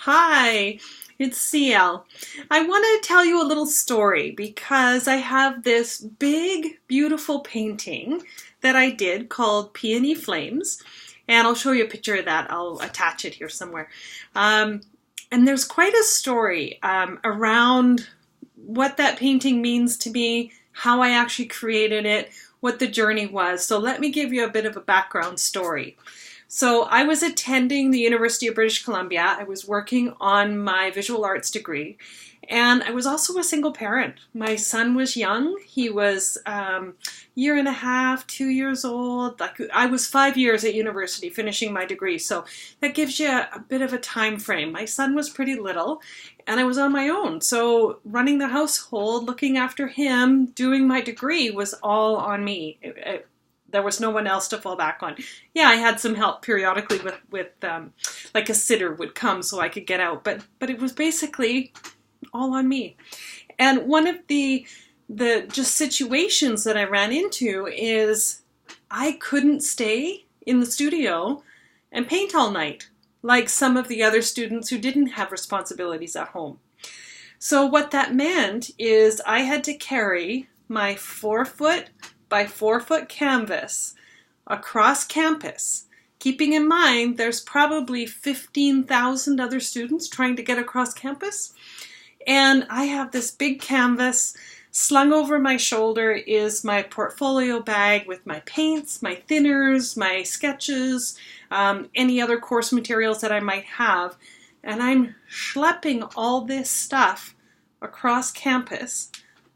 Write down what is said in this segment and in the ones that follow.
Hi, it's CL. I want to tell you a little story because I have this big, beautiful painting that I did called Peony Flames, and I'll show you a picture of that. I'll attach it here somewhere. And there's quite a story around what that painting means to me, how I actually created it, what the journey was. So let me give you a bit of a background story. So I was attending the University of British Columbia. I was working on my visual arts degree, and I was also a single parent. My son was young. He was year and a half, 2 years old. I was 5 years at university finishing my degree, so that gives you a bit of a time frame. My son was pretty little, and I was on my own. So running the household, looking after him, doing my degree was all on me. There was no one else to fall back on. Yeah, I had some help periodically with like a sitter would come so I could get out, but it was basically all on me. And one of the just situations that I ran into is I couldn't stay in the studio and paint all night like some of the other students who didn't have responsibilities at home. So what that meant is I had to carry my 4-foot by 4-foot canvas across campus, keeping in mind there's probably 15,000 other students trying to get across campus. And I have this big canvas. Slung over my shoulder is my portfolio bag with my paints, my thinners, my sketches, any other course materials that I might have. And I'm schlepping all this stuff across campus,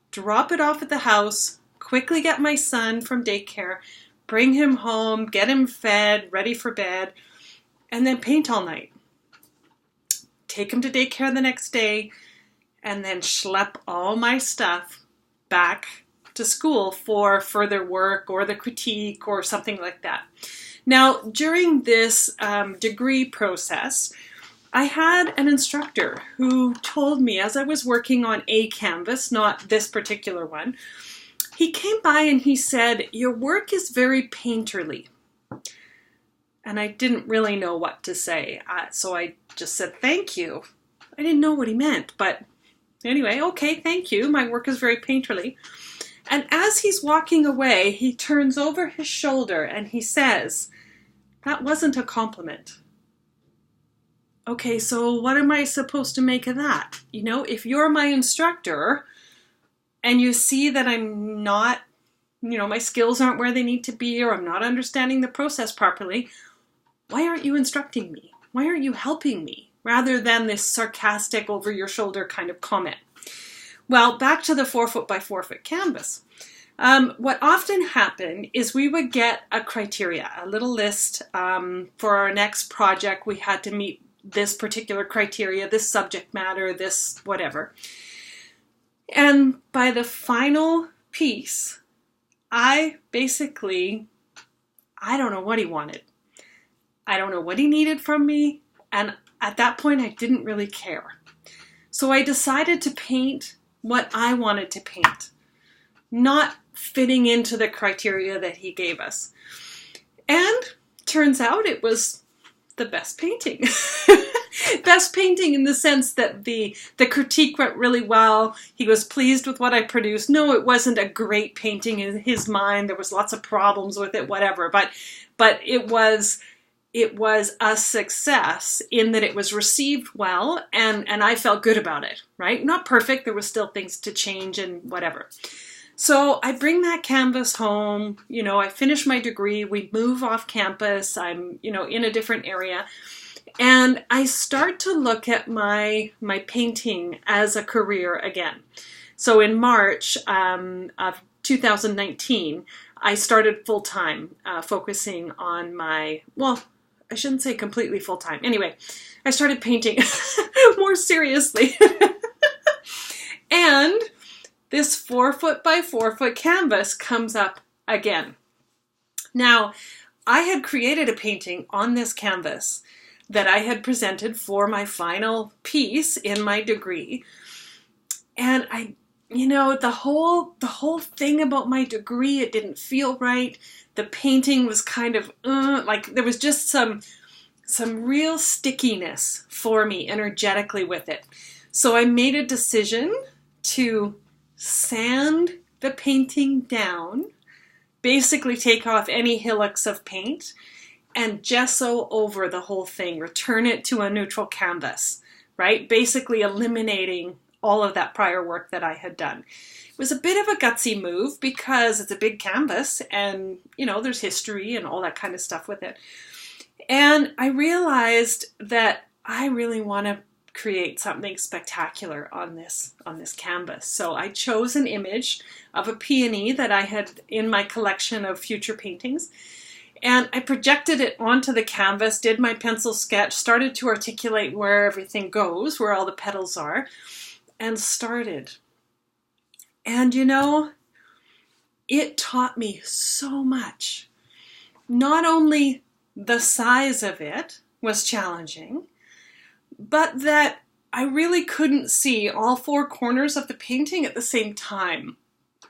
drop it off at the house, quickly get my son from daycare, bring him home, get him fed, ready for bed, and then paint all night. Take him to daycare the next day, and then schlep all my stuff back to school for further work or the critique or something like that. Now, during this degree process, I had an instructor who told me as I was working on a canvas, not this particular one, he came by and he said, "Your work is very painterly." And I didn't really know what to say. So I just said, "Thank you." I didn't know what he meant, but anyway, okay, thank you. My work is very painterly. And as he's walking away, he turns over his shoulder and he says, "That wasn't a compliment." Okay, so what am I supposed to make of that? You know, if you're my instructor and you see that I'm not, my skills aren't where they need to be, or I'm not understanding the process properly, why aren't you instructing me? Why aren't you helping me? Rather than this sarcastic over your shoulder kind of comment. Well, back to the 4-foot by 4-foot canvas. What often happened is we would get a criteria, a little list for our next project. We had to meet this particular criteria, this subject matter, this whatever. And by the final piece, I don't know what he wanted. I don't know what he needed from me. And at that point, I didn't really care. So I decided to paint what I wanted to paint, not fitting into the criteria that he gave us. And turns out it was the best painting. Best painting in the sense that the critique went really well. He was pleased with what I produced. No, it wasn't a great painting in his mind. There was lots of problems with it, whatever. But it was a success in that it was received well, and I felt good about it, right? Not perfect. There was still things to change and whatever. So I bring that canvas home. I finish my degree. We move off campus. I'm, in a different area. And I start to look at my painting as a career again. So in March of 2019, I started full-time focusing on I shouldn't say completely full-time. Anyway, I started painting more seriously. And this 4-foot by 4-foot canvas comes up again. Now, I had created a painting on this canvas that I had presented for my final piece in my degree. And the whole thing about my degree, it didn't feel right. The painting was kind of, there was just some some real stickiness for me energetically with it. So I made a decision to sand the painting down, basically take off any hillocks of paint, and gesso over the whole thing, return it to a neutral canvas, right? Basically eliminating all of that prior work that I had done. It was a bit of a gutsy move because it's a big canvas and, you know, there's history and all that kind of stuff with it. And I realized that I really want to create something spectacular on this canvas. So I chose an image of a peony that I had in my collection of future paintings. And I projected it onto the canvas, did my pencil sketch, started to articulate where everything goes, where all the petals are, and started. And you know, it taught me so much. Not only the size of it was challenging, but that I really couldn't see all four corners of the painting at the same time.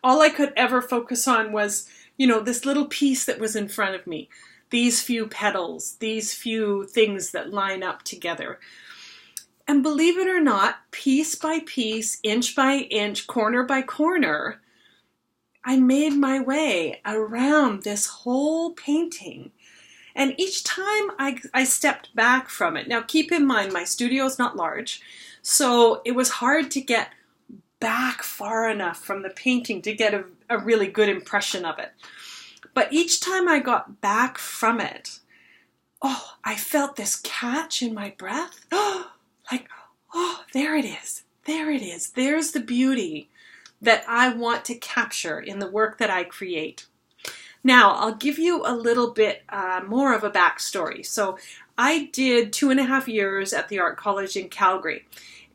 All I could ever focus on was, you know, this little piece that was in front of me, these few petals, these few things that line up together. And believe it or not, piece by piece, inch by inch, corner by corner, I made my way around this whole painting. And each time I stepped back from it. Now keep in mind, my studio is not large, so it was hard to get back far enough from the painting to get a really good impression of it. But each time I got back from it, oh, I felt this catch in my breath. Like, oh, there it is. There it is. There's the beauty that I want to capture in the work that I create. Now, I'll give you a little bit more of a backstory. So I did 2.5 years at the Art College in Calgary.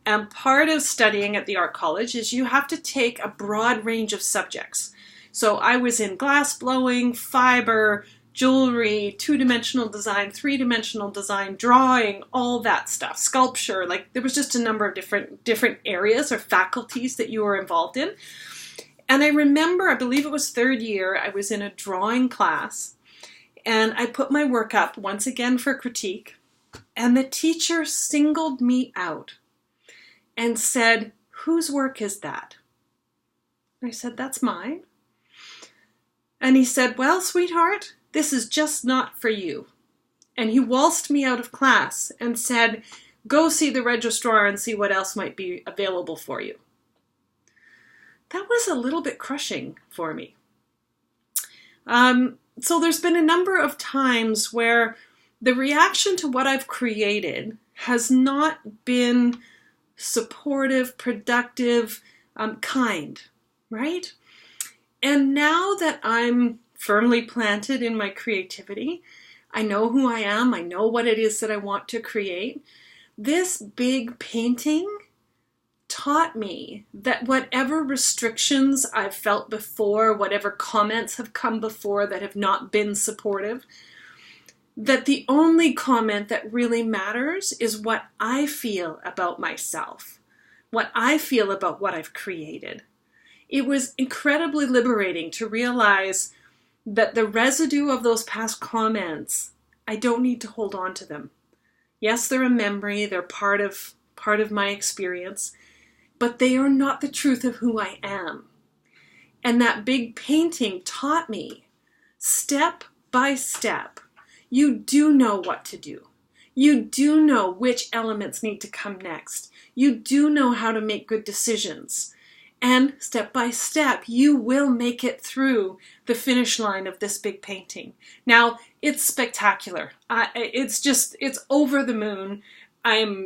And part of studying at the Art College is you have to take a broad range of subjects. So I was in glass blowing, fiber, jewelry, 2-dimensional design, 3-dimensional design, drawing, all that stuff, sculpture. Like there was just a number of different areas or faculties that you were involved in. And I remember, I believe it was 3rd year, I was in a drawing class and I put my work up once again for critique. And the teacher singled me out and said, "Whose work is that?" I said, "That's mine." And he said, "Well, sweetheart, this is just not for you." And he waltzed me out of class and said, "Go see the registrar and see what else might be available for you." That was a little bit crushing for me. So there's been a number of times where the reaction to what I've created has not been supportive, productive, kind, right? And now that I'm firmly planted in my creativity, I know who I am, I know what it is that I want to create. This big painting taught me that whatever restrictions I've felt before, whatever comments have come before that have not been supportive, that the only comment that really matters is what I feel about myself, what I feel about what I've created. It was incredibly liberating to realize that the residue of those past comments, I don't need to hold on to them. Yes, they're a memory, they're part of my experience, but they are not the truth of who I am. And that big painting taught me, step by step, you do know what to do. You do know which elements need to come next. You do know how to make good decisions. And step by step, you will make it through the finish line of this big painting. Now, it's spectacular. It's over the moon. I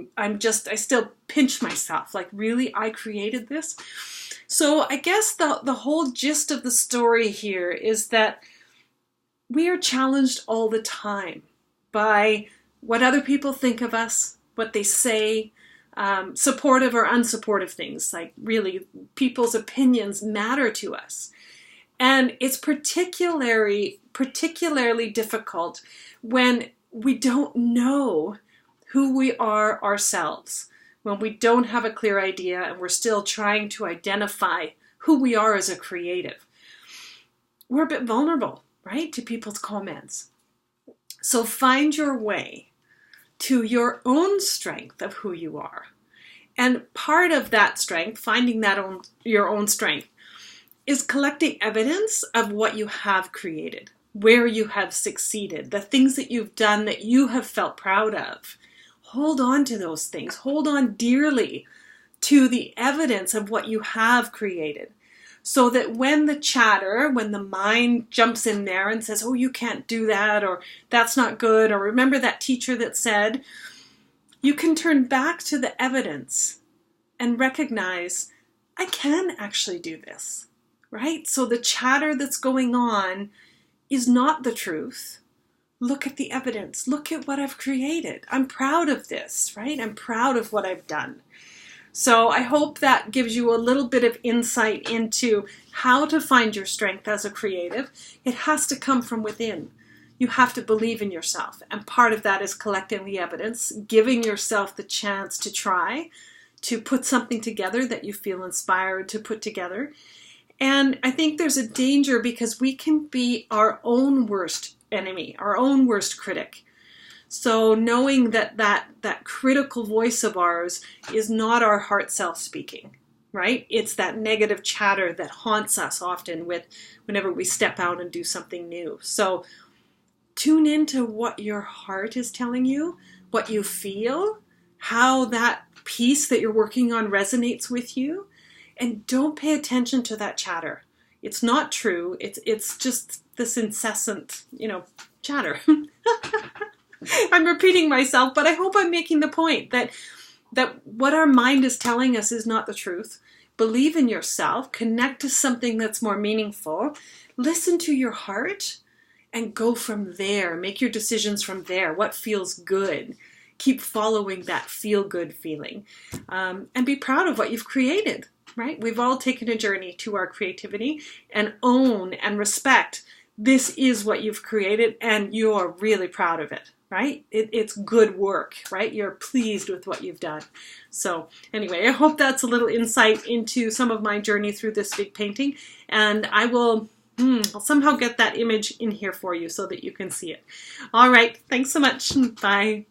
still pinch myself, like, really, I created this? So I guess the whole gist of the story here is that we are challenged all the time by what other people think of us, what they say, supportive or unsupportive things. Like, really, people's opinions matter to us. And it's particularly difficult when we don't know who we are ourselves, when we don't have a clear idea and we're still trying to identify who we are as a creative. We're a bit vulnerable, right, to people's comments. So find your way. to your own strength of who you are. And part of that strength, finding your own strength, is collecting evidence of what you have created, where you have succeeded, the things that you've done that you have felt proud of. Hold on to those things. Hold on dearly to the evidence of what you have created, so that when the mind jumps in there and says, oh, you can't do that, or that's not good, or remember that teacher that said, you can turn back to the evidence and recognize, I can actually do this, right? So the chatter that's going on is not the truth. Look at the evidence. Look at what I've created. I'm proud of this, right? I'm proud of what I've done. So I hope that gives you a little bit of insight into how to find your strength as a creative. It has to come from within. You have to believe in yourself. And part of that is collecting the evidence, giving yourself the chance to try to put something together that you feel inspired to put together. And I think there's a danger because we can be our own worst enemy, our own worst critic. So knowing that critical voice of ours is not our heart self speaking, right? It's that negative chatter that haunts us often whenever we step out and do something new. So tune into what your heart is telling you, what you feel, how that piece that you're working on resonates with you, and don't pay attention to that chatter. It's not true. It's just this incessant, chatter. I'm repeating myself, but I hope I'm making the point that what our mind is telling us is not the truth. Believe in yourself, connect to something that's more meaningful, listen to your heart, and go from there. Make your decisions from there. What feels good? Keep following that feel-good feeling. And be proud of what you've created, right? We've all taken a journey to our creativity, and own and respect this is what you've created, and you're really proud of it. Right? It's good work, right? You're pleased with what you've done. So anyway, I hope that's a little insight into some of my journey through this big painting. And I'll somehow get that image in here for you so that you can see it. All right. Thanks so much. Bye.